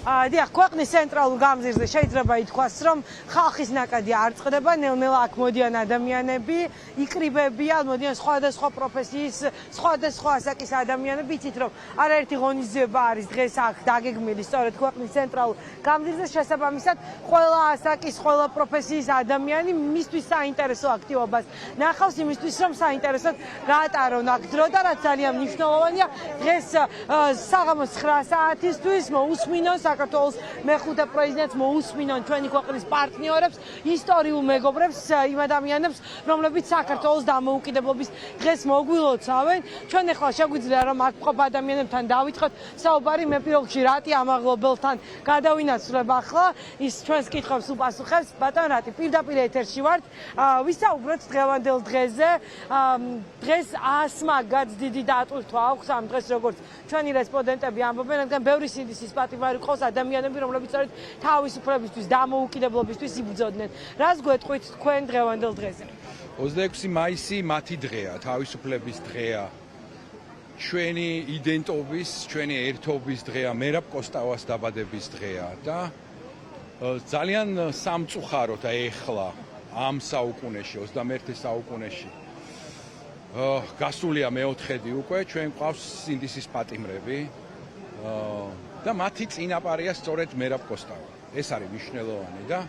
დიახ, ქვეყნის ცენტრალურ გამზირზე შეიძლება ითქვას, რომ ხალხის ნაკადი არ წყდება, ნელ-ნელა აქ მოდიან ადამიანები, იკრიბებიან, მოდიან სხვადასხვა პროფესიის, სხვადასხვა ასაკის ადამიანები, იცით რომ არაერთი ღონისძიება არის დღეს აქ დაგეგმილი სწორედ ქვეყნის ცენტრალურ გამზირზე, შესაბამისად, ყველა ასაკის, ყველა პროფესიის ადამიანი მისთვის საინტერესო აქტივობას ნახავს, იმისთვის რომ საინტერესოდ გაატარონ აქ დრო და რაც ძალიან მნიშვნელოვანია, დღეს საღამოს 9 საათისთვის მოусმინონ საქართველოს მეხუთე პრეზიდენტს მოусმინონ ჩვენი ქვეყნის პარტნიორებს, ისტორიულ მეგობრებს, იმ ადამიანებს, რომლებიც საქართველოს დამოუკიდებლობის დღეს მოგვილოცავენ. ჩვენ ახლა შეგვიძლია რომ აქ მყოფ ადამიანებთან დავიწყოთ საუბარი, მე პირველ რიგში რატი ამაღლობელთან გადავინაცვლებ ახლა, ის ჩვენს კითხვებს უპასუხებს. ბატონ რატი, პირდაპირ ეთერში ვართ, ვისაუბროთ დღევანდელ დღეზე. დღეს 100 მაგაც დიდი დატვირთვა აქვს ამ დღეს, როგორც ჩვენი რესპონდენტები ამბობენ, რადგან ბევრი სინდისის პატიმარი ყავს ადამიანები, რომლებიც სწორედ თავისუფლებისთვის, დამოუკიდებლობისთვის იბრძოდნენ. რას გვეტყვით თქვენ დღევანდელ დღეზე? 26 მაისი მათი დღეა, თავისუფლების დღეა. ჩვენი იდენტობის, ჩვენი ერთობის დღეა, მერაბ კოსტავას დაბადების დღეა და ძალიან სამწუხაროდ ეხლა ამ საუკუნეში, 21 საუკუნეში გასულია მეოთხედი უკვე, ჩვენ გვყავს სინდისის პატიმრები და მათი წინაპარია სწორედ მერაბ კოსტავა. ეს არის მნიშვნელოვანი და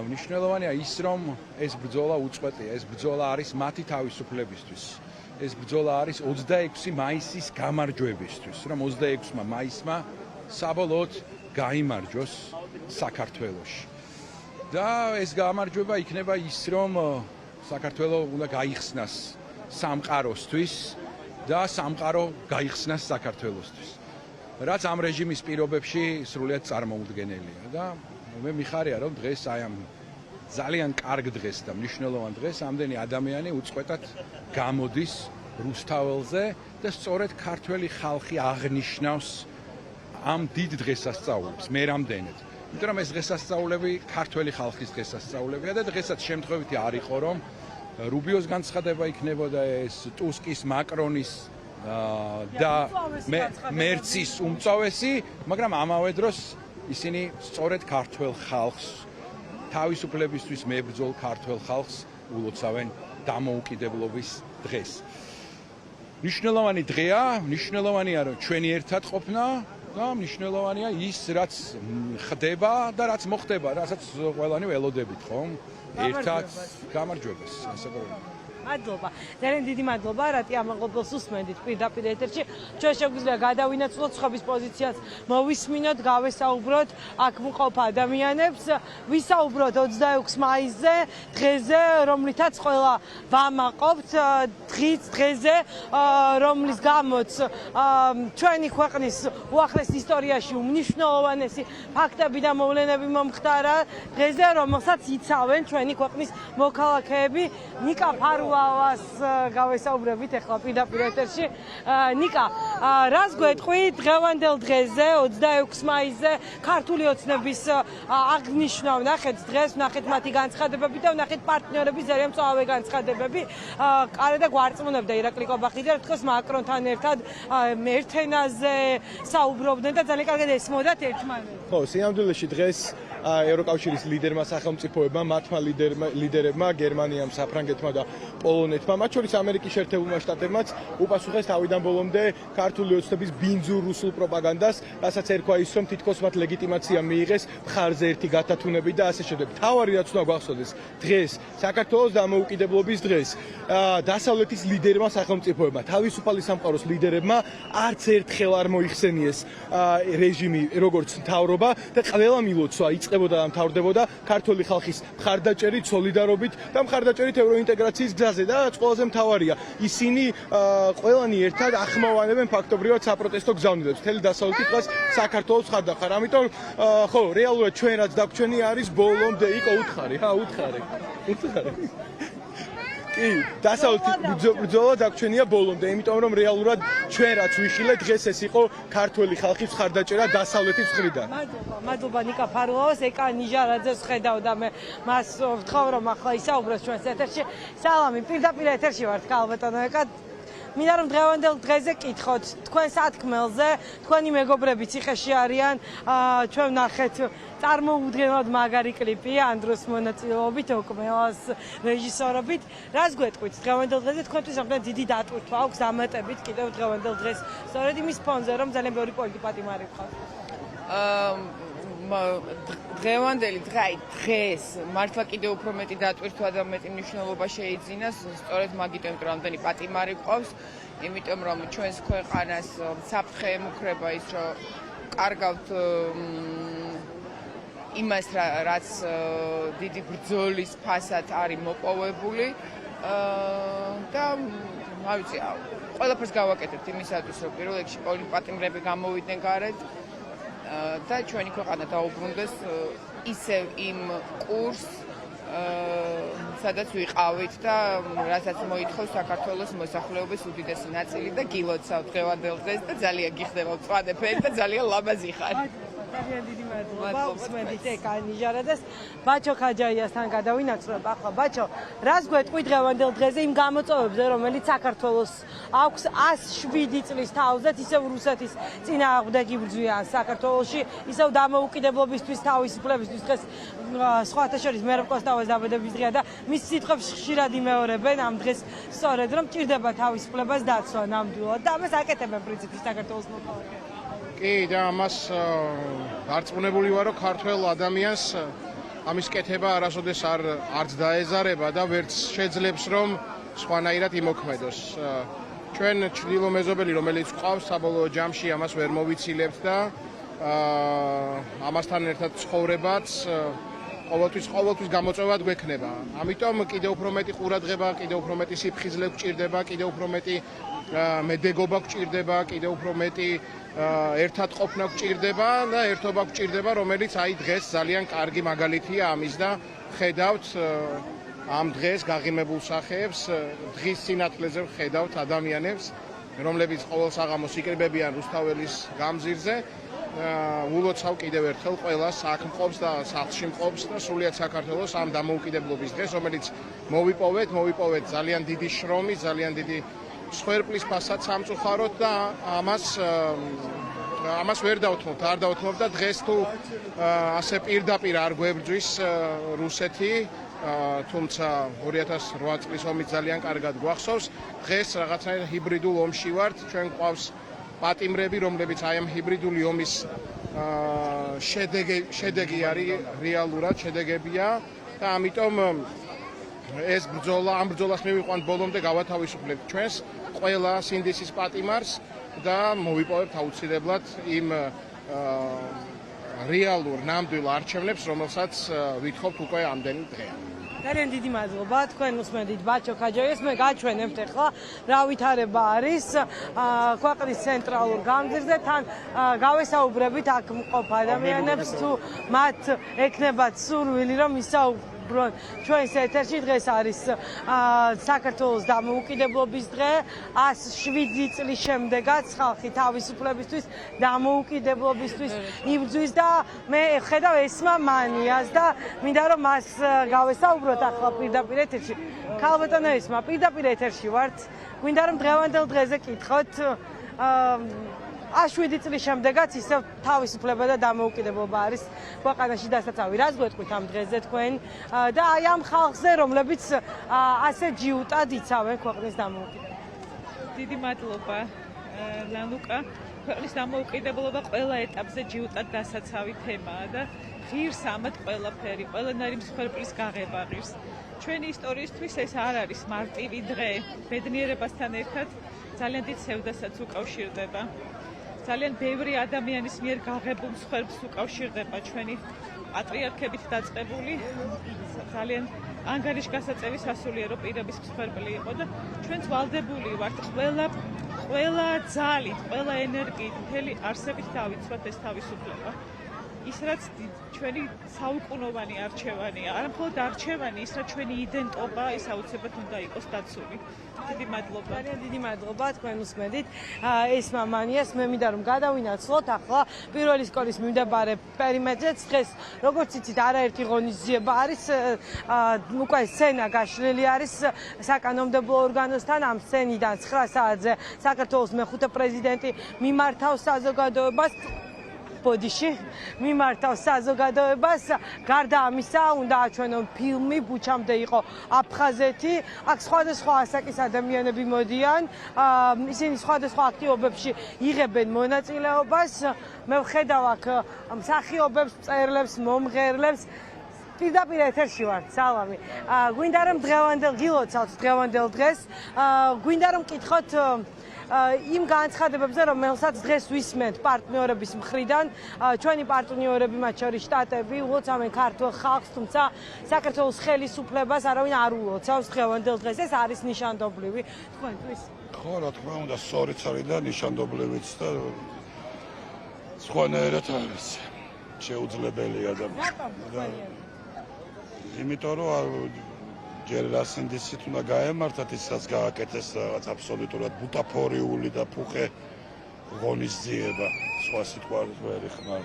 მნიშვნელოვანია ის, რომ ეს ბრძოლა უწყვეტია, ეს ბრძოლა არის მათი თავისუფლებისთვის. ეს ბრძოლა არის 26 მაისის გამარჯვებისთვის, რომ 26 მაისმა საბოლოოდ გაიმარჯვოს საქართველოში. და ეს გამარჯვება იქნება ის, რომ საქართველო უნდა გაიხსნას სამყაროსთვის და სამყარო გაიხსნას საქართველოსთვის. რაც ამ რეჟიმის პირობებში სრულიად წარმოუდგენელია და მე მიხარია, რომ დღეს აი ამ ძალიან კარგ დღეს და მნიშვნელოვან დღეს ამდენი ადამიანი უწყვეტად გამოდის რუსთაველზე და სწორედ ქართველი ხალხი აღნიშნავს ამ დიდ დღესასწაულებს, მე რამდენად. იმიტომ რომ ეს დღესასწაულები ქართველი ხალხის დღესასწაულებია და დღესაც შემთხვევითი არ იყო, რომ რუბიოს განცხადება იქნებოდა ეს ტუსკის, მაკრონის და მერცის უმწოვესი, მაგრამ ამავე დროს ისინი სწორედ ქართველ ხალხს, თავისუფლებისთვის მებრძოლ ქართველ ხალხს ულოცავენ დამოუკიდებლობის დღეს. მნიშვნელოვანი დღეა, მნიშვნელოვანია რომ ჩვენი ერთად ყოფნა და მნიშვნელოვანია ის, რაც ხდება და რაც მოხდება, რასაც ყველანი ველოდებით, ხომ? ერთად გამარჯვებას, ასე ვთქვი. მადლობა. ძალიან დიდი მადლობა, რატი ამაღლობელს უსმენდით პირდაპირ ეთერში. ჩვენ შეგვიძლია გადავინაცვლოთ სხვების პოზიციას, მოვისმინოთ, გავესაუბროთ აქ მყოფ ადამიანებს, ვისაუბროთ 26 მაისზე, დღეზე, რომლითაც ყველა ვამაყობთ, დღეზე, რომლის გამოც ჩვენი ქვეყნის უახლეს ისტორიაში უმნიშვნელოვანესი ფაქტები და მოვლენები მომხდარა, დღეზე, რომელსაც იცავენ ჩვენი ქვეყნის მოქალაქეები. ნიკა ფარულავას გავესაუბრებით ახლა პირდაპირ ეთერში. ნიკა, რას გვეტყვი დღევანდელ დღეზე, 26 მაისზე, ქართული ოცნების აღნიშვნა ვნახეთ დღეს, ვნახეთ მათი განცხადებები და ვნახეთ პარტნიორების ძალიან მწვავე განცხადებები. კარე და გვარწმუნებდა ირაკლი კობახიძე, რომ თქოს მაკრონთან ერთად ერთენაზე საუბრობდნენ და ძალიან კარგად ესმოდათ ერთმანეთს. ხო, სინამდვილეში დღეს ევროკავშირის ლიდერმა სახელმწიფოებმა, მათმა ლიდერებმა, გერმანიამ, საფრანგეთმა და პოლონეთმა, მათ შორის ამერიკის შეერთებულმა შტატებმაც უპასუხეს თავიდან ბოლომდე ქართული ოცნების ბინძურ რუსულ პროპაგანდას, რასაც ერქვა ის, რომ თითქოს მათ ლეგიტიმაცია მიიღეს მხარზე ერთი გათათუნებით და ასე შემდეგ. თავარი რაც უნდა გვახსოვდეს, დღეს საქართველოს დამოუკიდებლობის დღეს დასავლეთის ლიდერმა სახელმწიფოებმა, თავისუფალი სამყაროს ლიდერებმა არც ერთხელ არ მოიხსენიეს რეჟიმი როგორც მთავრობა და ყველა მილოცვა იწყებოდა და მთავრდებოდა ქართული ხალხის მხარდაჭერით, სოლიდარობით და მხარდაჭერით ევროინტეგრაციის გზაზე და რაც ყველაზე მთავარია, ისინი ყველანი ერთად ახმოვანებენ ფაქტობრივად საპროტესტო გზავნილებს. მთელი დასავლეთი დღეს საქართველოს მხარდახარ. ამიტომ ხო, რეალურად ჩვენ რაც დაგვჩვენი არის ბოლომდე იყო უთხარი, უთხარი. კი, დასავლეთი ბრძოლა დაგვჩენია ბოლომდე, იმიტომ რომ რეალურად ჩვენ რაც ვიხილეთ დღეს ეს იყო ქართველი ხალხის მხარდაჭერა დასავლეთის მხრიდან. მადლობა ნიკა ფარულავას, ეკა ნიჟარაძეს ხედავ და მე მას ვთხოვ რომ ახლა ისაუბროს ჩვენს ეთერში. სალამი, პირდაპირ ეთერში ვართ, ქალბატონო ეკა. მინდა რომ დღევანდელ დღეზე კითხოთ თქვენ სათქმელზე, თქვენი მეგობრები ციხეში არიან, ჩვენ ვნახეთ წარმოუდგენლად მაგარი კლიპი ანდროს მონაწილეობით, ოკმელას რეჟისორობით. რას გვეტყვით დღევანდელ დღეზე? თქვენთვის რამდენად დიდი დატვირთვა აქვს დამატებით კიდევ დღევანდელ დღეს, სწორედ იმის ფონზე, რომ ძალიან ბევრი პოლიტიკა პატიმარი გყავს. დღევანდელი დღეს მართლა კიდევ უფრო მეტი დატვირთვა და მეტი მნიშვნელობა შეიძინა, სწორედ მაგიტომ რომ რამდენი პატიმარი ყავს, იმიტომ რომ ჩვენს ქვეყანას საფრთხე ემუქრება ის, რომ კარგავთ იმას, რაც დიდი ბრძოლის ფასად არის მოპოვებული და რა ვიცი, ყველაფერს გავაკეთებთ იმისათვის, რომ პირველ რიგში პოლიტპატიმრები გამოვიდნენ გარეთ და ჩვენი ქვეყანა დაუბრუნდეს ისევ იმ კურსს, სადაც ვიყავით და რასაც მოითხოვს საქართველოს მოსახლეობის უდიდესი ნაწილი და გილოცავ დღევანდელ დღეს და ძალიან გიხდება მწვანეფერი და ძალიან ლამაზი ხარ. ძალიან დიდი მადლობა. უსმენთ ეკანიჟარადეს. ბაჩო ხაჯაიასთან გადავინაცვლებ. ახლა ბაჩო, რას გვეტყვი დღევანდელ დღეზე იმ გამოწვევებზე, რომელიც საქართველოს აქვს 107 წლის თავზეთ, ისევ რუსეთის წინააღმდეგ იბრძვიან საქართველოში, ისევ დამოუკიდებლობისთვის, თავისუფლებისთვის დღეს სხვათა შორის მერაბ კოსტავას დაბადების დღეა და მის სიტყვებს ხშირად იმეორებენ ამ დღეს, სწორედ რომ ჭირდება თავისუფლებას დაცვა ნამდვილად და ამას აკეთებენ პრინციპის საქართველოს მოქალაქეები. კი და ამას დარწმუნებული ვარო ქართველ ადამიანს ამის კეთება არასოდეს არც დაეზარება და ვერც შეძლებს რომ სხვანაირად იმოქმედოს. ჩვენ ჩრდილო მეზობელი რომელიც ყავს საბოლოო ჯამში ამას ვერ მოვიცილებთ და ამასთან ერთად ცხოვრებაც ყოველთვის გამოწვევად გვექნება. ამიტომ კიდევ უფრო მეტი ყურადღება, კიდევ უფრო მეტი სიფხიზლე გვჭირდება, კიდევ უფრო მეტი მედეგობა გვჭირდება, კიდევ უფრო მეტი ერთად ყოფნა გვჭირდება და ერთობა გვჭირდება, რომელიც აი დღეს ძალიან კარგი მაგალითია ამის და ხედავთ ამ დღეს გაღიმებულ სახეებს, დღის სინათლეზე ხედავთ ადამიანებს, რომლებიც ყოველ საღამოს იკრიბებიან რუსთაველის გამზირზე. ულოცავ კიდევ ერთხელ ყველას აქ მყოფს და სახლში მყოფს და სრულიად საქართველოს ამ დამოუკიდებლობის დღეს, რომელიც მოვიპოვეთ ძალიან დიდი შრომი, ძალიან დიდი სვერპლის ფასად სამწუხაროდ და ამას ვერ დავთმობთ, არ დავთმობ და დღეს თუ ასე პირდაპირ არ გვებრძვის რუსეთი, თუმცა 2008 წლის ომი ძალიან კარგად გვახსოვს, დღეს რაღაცნაირად ჰიბრიდულ ომში ვართ, ჩვენ გვყავს პატიმრები, რომლებიც აი ამ ჰიბრიდული ომის შედეგი არის რეალურად, შედეგებია და ამიტომ ეს ბრძოლა, ამ ბრძოლას მივიყვანთ ბოლომდე გავათავისუფლებთ ჩვენს ყველა სინდისის პატიმარს და მოვიპოვებთ აუცილებლად იმ რეალურ ნამდვილ არჩევნებს, რომელსაც ვითხოვთ უკვე ამდენი დღეა. ძალიან დიდი მადლობა. თქვენ უსმენთ ბაჩო ხაჯაიას. მე გაჩვენებთ ახლა რა ვითარება არის ქვეყნის ცენტრალურ გამზირზე. თან გავესაუბრებით აქ მყოფ ადამიანებს თუ მათ ექნებათ სურვილი რომ ისაუბრონ ჩვენს ეთერში. დღეს არის საქართველოს დამოუკიდებლობის დღე. 107 წლის შემდეგაც ხალხი თავისუფლებისთვის, დამოუკიდებლობისთვის იბრძვის და მე ხედავ ესმა მანიას და მინდა რომ მას გავესაუბროთ ახლა პირდაპირ ეთერში. ქალბატონო ესმა, პირდაპირ ეთერში ვართ. მინდა რომ დღევანდელ დღეზე კითხოთ 107 წლის შემდეგაც ისევ თავისუფლება და დამოუკიდებლობა არის ქვეყანაში დასაცავი. რას გვეტყვით ამ დღეზე თქვენ და აი ამ ხალხზე, რომლებიც ასე ჯიუტად იცავენ ქვეყნის დამოუკიდებლობას? დიდი მადლობა ლანუკა. ქვეყნის დამოუკიდებლობა ყველა ეტაპზე ჯიუტად დასაცავი თემაა და ღირს ამათ ყველაფერი, ყველანაირი მსხვერპლის გაღება ღირს. ჩვენი ისტორიისთვის ეს არ არის მარტივი დღე. ბედნიერებასთან ერთად ძალიან დიდ სევდასაც უკავშირდება. ძალიან ბევრი ადამიანის მიერ გაღებულ მსხვერპლს უკავშირდება ჩვენი პატრიარქებით დაწყებული ძალიან ანგარიშგასაწევი სასულიერო პირების მსხვერპლი იყო და ჩვენც ვალდებული ვართ ყველა ძალით, ყველა ენერგიით, მთელი არსებით დავიცვათ ეს თავისუფლება. ის რაც ჩვენი საუკუნოვანი არჩევანია, არა მხოლოდ არჩევანი, ის რაც ჩვენი იდენტობა, ის აუცილებლად უნდა იყოს დაცული. დიდი მადლობა. ძალიან დიდი მადლობა თქვენ უსმენთ. ეს მამანიას მე მინდა რომ გადავინაცვლოთ ახლა პირველი სკოლის მიმდებარე პერიმეტრზეც დღეს როგორც იცით არაერთი ღონისძიება არის უკვე სცენა გაშლილი არის საკანონმდებლო ორგანოსთან ამ სცენიდან 9 საათზე საქართველოს მეხუთე პრეზიდენტი მიმართავს საზოგადოებას ბოდიში მიმართავს საზოგადოებას გარდა ამისა უნდა აჩვენონ ფილმი ბუჩამდე იყო აფხაზეთი აქ სხვადასხვა ასაკის ადამიანები მოდიან ისინი სხვადასხვა აქტივობებში იღებენ მონაწილეობას მე ვხედავ აქ მსახიობებს მწერლებს მომღერლებს პირდაპირ ეთერში ვარ სალამი გვინდა რომ გილოცავთ დღევანდელ დღეს გვინდა რომ კითხოთ იმ განცხადებებზე, რომელსაც დღეს ვისმენთ პარტნიორების მხრიდან, ჩვენი პარტნიორები, მათ შორის შტატები, ულოცავენ ქართულ ხალხს, თუმცა საქართველოს ხელისუფლებას არავინ არ ულოცავს დღევანდელ დღეს. ეს არის ნიშანდობლივი. თქვენთვის? ხო, რა თქმა უნდა, სწორიც არის და ნიშანდობლივიც და სხვანაირად არის. შეუძლებელია და იმიტომ რომ ჯერ რასინდისით უნდა გაემართათ ის რაც გააკეთეს რაღაც აბსოლუტურად ბუტაფორიული და ფუხე ღონისძიება სხვა სიტყვას ვერ იხმარ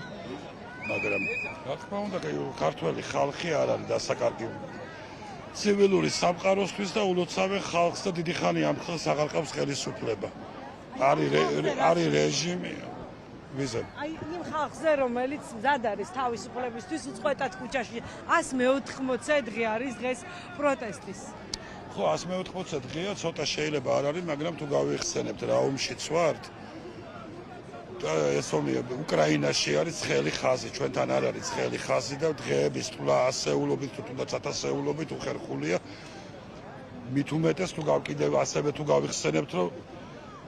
მაგრამ რა თქმა უნდა ქართველი ხალხი არ არის დასაკარგი ცივილური სამყაროსთვის და ულოცავენ ხალხს და დიდი ხანი ამ ხალხს აღარ ყავს ხელისუფლება არის რეჟიმი აი იმ ხალხზე რომელიც მზად არის თავისუფლებისთვის უწყვეტად ქუჩაში 180 დღე არის დღეს პროტესტის ხო 180 დღეა ცოტა შეიძლება არ არის მაგრამ თუ გავიხსენებთ რა ომშიც ვართ და ეს ომი უკრაინაში არის ცხელი ხაზი ჩვენთან არ არის ცხელი ხაზი და დღეების თულა ასეულობით თუ თუნდაც ათასეულობით უხერხულია მით უმეტეს თუ კიდევ ასევე თუ გავიხსენებთ რომ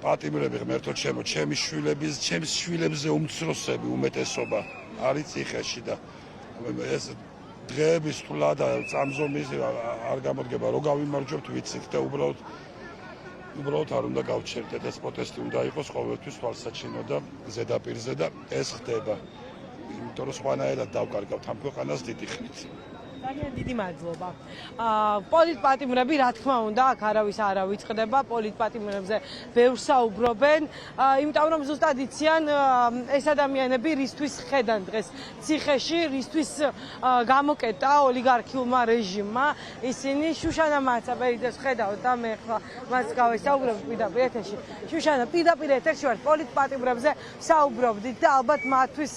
პატიმრები ღმერთო ჩემო ჩემი შვილებზე უმცროსები უმეტესობა არის ციხეში და ეს დღეების თულა და წამზომის არ გამოდგება რო გავიმარჯვებთ ვიცით და უბრალოდ არ უნდა გავჩერდეთ ეს პროტესტი უნდა იყოს ყოველთვის თვალსაჩინო და ზედაპირზე და ეს ხდება იმიტომ რომ სხვანაირად დავკარგავთ ამ ქვეყანას დიდი ხნით ძალიან დიდი მადლობა. პოლიტპატიმრები, რა თქმა უნდა, აქ არავის არ ავიწყდება, პოლიტპატიმრებზე ბევრს საუბრობენ, იმიტომ რომ ზუსტად იციან ეს ადამიანები რისთვის ხედან დღეს ციხეში, რისთვის გამოკეტა ოლიგარქიულმა რეჟიმმა. ისინი შუშანა მაცაბერიძეს ხედავთ და მე ხლა მას გავესაუბრებ პირდაპირ ეთერში. შუშანა, პირდაპირ ეთერში ვარ პოლიტპატიმრებზე საუბრობდით და ალბათ მათთვის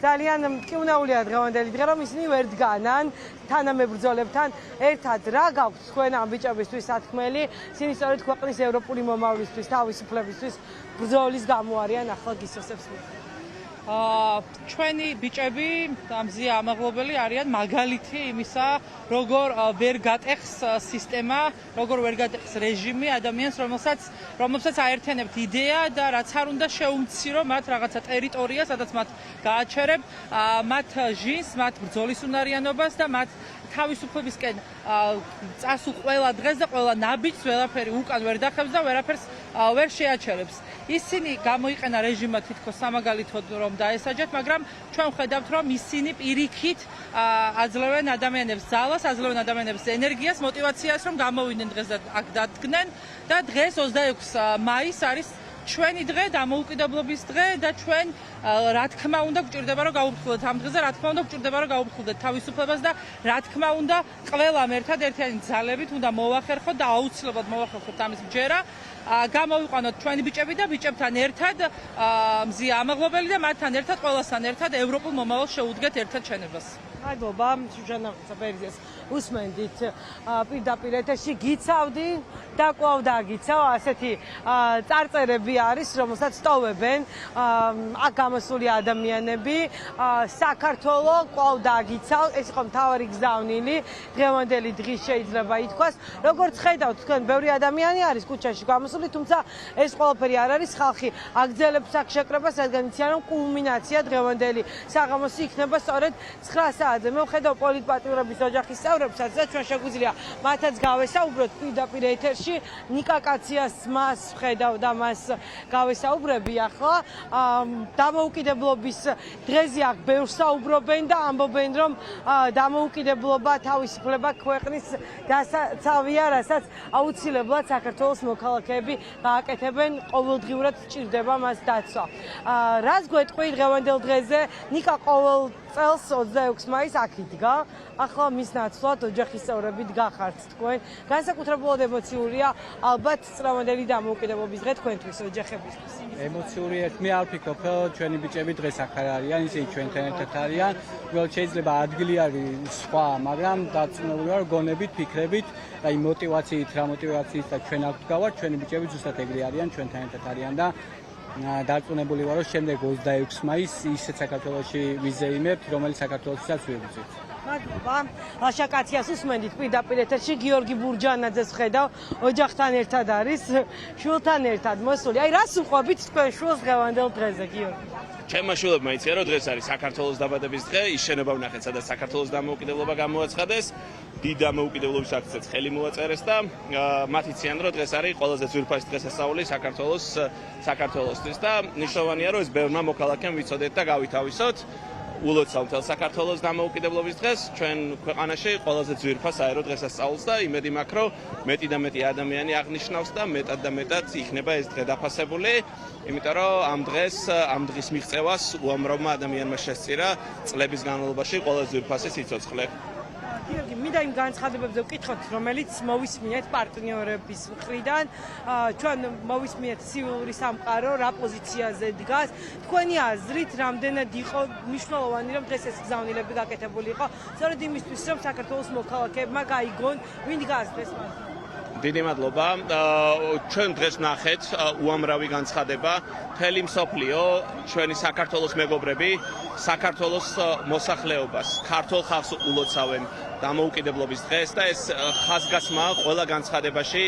ძალიან მტკივნეულია დღევანდელი დღე, რომ ისინი ვერ დგანან თანამებრძოლებთან ერთად რა გაქვთ თქვენ ამ ბიჭებისთვის სათქმელი ისინი სწორედ ქვეყნის ევროპული მომავლისთვის თავისუფლებისთვის ბრძოლის გამო არიან ახლა გისოსებს ჩვენი ბიჭები ამზია ამაღლობელი არიან მაგალითი იმისა როგორ ვერ გატეხს სისტემა როგორ ვერ გატეხს რეჟიმი ადამიანს რომელსაც აერთიანებთ იდეა და რაც არ უნდა შეუმცირო მათ რაღაცა ტერიტორია სადაც მათ გააჩერებ მათ ჟინს მათ ბრძოლის უნარიანობას და მათ თავისუფლებისკენ წასულ ყველა დღეს და ყველა ნაბიჯს ყველაფერი უკან ვერ დახევს და ვერაფერს ვერ შეაჩერებს. ისინი გამოიყენა რეჟიმმა თითქოს სამაგალითოდ რომ დაესაჯათ, მაგრამ ჩვენ ვხედავთ რომ ისინი პირიქით აძლევენ ადამიანებს ძალას, აძლევენ ადამიანებს ენერგიას, мотиваციას რომ გამოვიდნენ დღეს და აქ დადგნენ და დღეს 26 მაისს არის ჩვენი დღე დამოუკიდებლობის დღე და ჩვენ რა თქმა უნდა გვჭირდება რომ გავუფრთხილდეთ ამ დღეზე, რა თქმა უნდა გვჭირდება რომ გავუფრთხილდეთ თავისუფლებას და რა თქმა უნდა ყველამ ერთად ერთიანი ძალებით უნდა მოვახერხოთ და აუცილებლად მოვახერხოთ ამის მჯერა გამოვიყვანოთ ჩვენი ბიჭები და ბიჭებთან ერთად მზია ამაღლობელი და მათთან ერთად ყველასთან ერთად ევროპულ მომავალს შეუდგეთ ერთად შენებას. მადლობა შუშანა მაცაბერიძეს უსმენდით პირდაპირ ეთერში გიცავდი და კვლავ დაგიცავ ასეთი წარწერები არის რომელსაც ტოვებენ აქ გამოსული ადამიანები საქართველო კვლავ დაგიცავ ეს იყო მთავარი გზავნილი დღევანდელი დღის შეიძლება ითქვას როგორც ხედავთ თქვენ ბევრი ადამიანი არის ქუჩაში გამოსული თუმცა ეს ყველაფერი არ არის ხალხი აგრძელებს აქ შეკრებას რადგან იციან რომ კულმინაცია დღევანდელი საღამოსი იქნება სწორედ 9 საათზე მე ვხედავ პოლიტპატიმრების ოჯახის წევრებსაც და ჩვენ შეგვიძლია მათაც გავესაუბროთ პირდაპირ ეთერში პილოტში. ნიკა კაციას მას ხედავ და მას გავესაუბრები ახლა. დამოუკიდებლობის დღეზე აქ ბევრს საუბრობენ და ამბობენ, რომ დამოუკიდებლობა, თავისუფლება ქვეყნის დასაცავია, რასაც აუცილებლად საქართველოს მოქალაქეები გააკეთებენ, ყოველდღიურად სჭირდება მას დაცვა. რას გვეტყვი დღევანდელ დღეზე? ნიკა ყოველ წელს 26 მაისს აქ იდგა. ახლა მის ნაცვლად ოჯახის წევრებით გახართ თქვენ. განსაკუთრებულად ემოციურია ალბათ წლევანდელი დამოუკიდებლობის დღე თქვენთვის ოჯახებისთვის. ემოციური მე არ ვფიქრობ, რომ ჩვენი ბიჭები დღეს აქ არ არიან, ისინი ჩვენთან ერთად არიან. უბრალოდ შეიძლება ადგილი არის სხვა, მაგრამ დარწმუნებული ვარ, გონებით, ფიქრებით, აი мотивაციით, რა мотивაციით და ჩვენ აქ ვდგავართ, ჩვენი ბიჭები ზუსტად ეგრე არიან, ჩვენთან ერთად არიან და დარწმუნებული ვარ, რომ შემდეგ 26 მაისს ისეთ საქართველოში ვიზეიმებთ, რომელიც საქართველოსაც ვიბრძვით. მადლობა. ლაშა კაციას უსმენთ პირდაპირ ეთერში გიორგი ბურჯანაძეს ხედავ, ოჯახთან ერთად არის, შვილთან ერთად მოსული. აი რას უყვებით თქვენ შვილს დღევანდელ დღეზე, გიორგი? ჩემმა შვილებმა იციან, რომ დღეს არის საქართველოს დაბადების დღე, ის შენობა ვნახეთ, სადაც საქართველოს დამოუკიდებლობა გამოაცხადეს, დიდ დამოუკიდებლობის აქციაც ხელი მოაწერეს და მათ იციან, რომ დღეს არის ყველაზე ძვირფასი დღესასწაული საქართველოსთვის და ნიშნავენია, რომ ეს ბევრმა მოქალაქემ ვიცოდეთ და გავითავისოთ. ულოცავ მთელ საქართველოს დამოუკიდებლობის დღეს, ჩვენ ქვეყანაში ყველაზე ძვირფას აერო დღესასწაულს და იმედი მაქვს, რომ მეტი და მეტი ადამიანი აღნიშნავს და მეტად და მეტად იქნება ეს დღე დაფასებული, იმიტომ რომ ამ დღის მიღწევას უამრავმა ადამიანმა შესწირა წლების განმავლობაში ყველაზე ძვირფასი სიცოცხლე. გიორგი, მინდა იმ განცხადებებზე ვკითხოთ, რომელიც მოვისმინეთ პარტნიორების მხრიდან. ჩვენ მოვისმინეთ civilური სამყარო რა პოზიციაზე დგას. თქვენი აზრით, რამდენად იყო მნიშვნელოვანი, რომ დღეს ეს გზავნილები გაკეთებული იყო, სწორედ იმისთვის, რომ საქართველოს მოქალაქეებმა გაიგონ, ვინ დგას დღეს მას. დიდი მადლობა. ჩვენ დღეს ვნახეთ უამრავი განცხადება. მთელი მსოფლიო, ჩვენი საქართველოს მეგობრები, საქართველოს მოსახლეობას, ქართულ ხალხს ულოცავენ დამოუკიდებლობის დღეს და ეს ხაზგასმაა ყველა განცხადებაში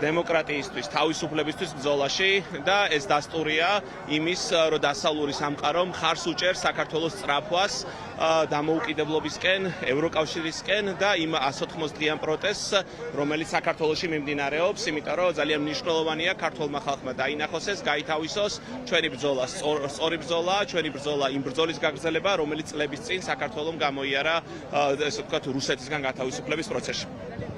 დემოკრატიისთვის, თავისუფლებისთვის ბრძოლაში და ეს დასტურია იმის, რომ დასავლური სამყარო მხარს უჭერს საქართველოს სწრაფვას დამოუკიდებლობისკენ, ევროკავშირისკენ და იმ 180 დღიან პროტესტს, რომელიც საქართველოში მიმდინარეობს, იმიტომ რომ ძალიან მნიშვნელოვანია ქართულმა ხალხმა დაინახოს ეს, გაითავისოს ჩვენი ბრძოლა, სწორი ბრძოლა, ჩვენი ბრძოლა იმ ბრძოლის გაგრძელება, რომელიც წლების წინ საქართველომ გამოიარა, ესე ვთქვათ, რუსეთისგან გათავისუფლების პროცესში.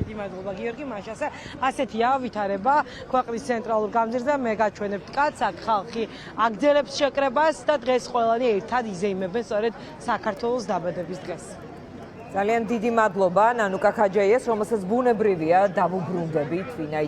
დიდი მადლობა გიორგი, მაშასა ასეთია ვითარება ქვეყნის ცენტრალურ გამზირზე, მე გაჩვენებთ კაცს, აქ ხალხი აგრძელებს შეკრებას და დღეს ყველანი ერთად იზეიმებენ სწორედ საქართველოს დაბადების დღეს. ძალიან დიდი მადლობა ნანუკა ხაჯაიას, რომელსაც ბუნებრივია დავუბრუნდებით, ვინაიდან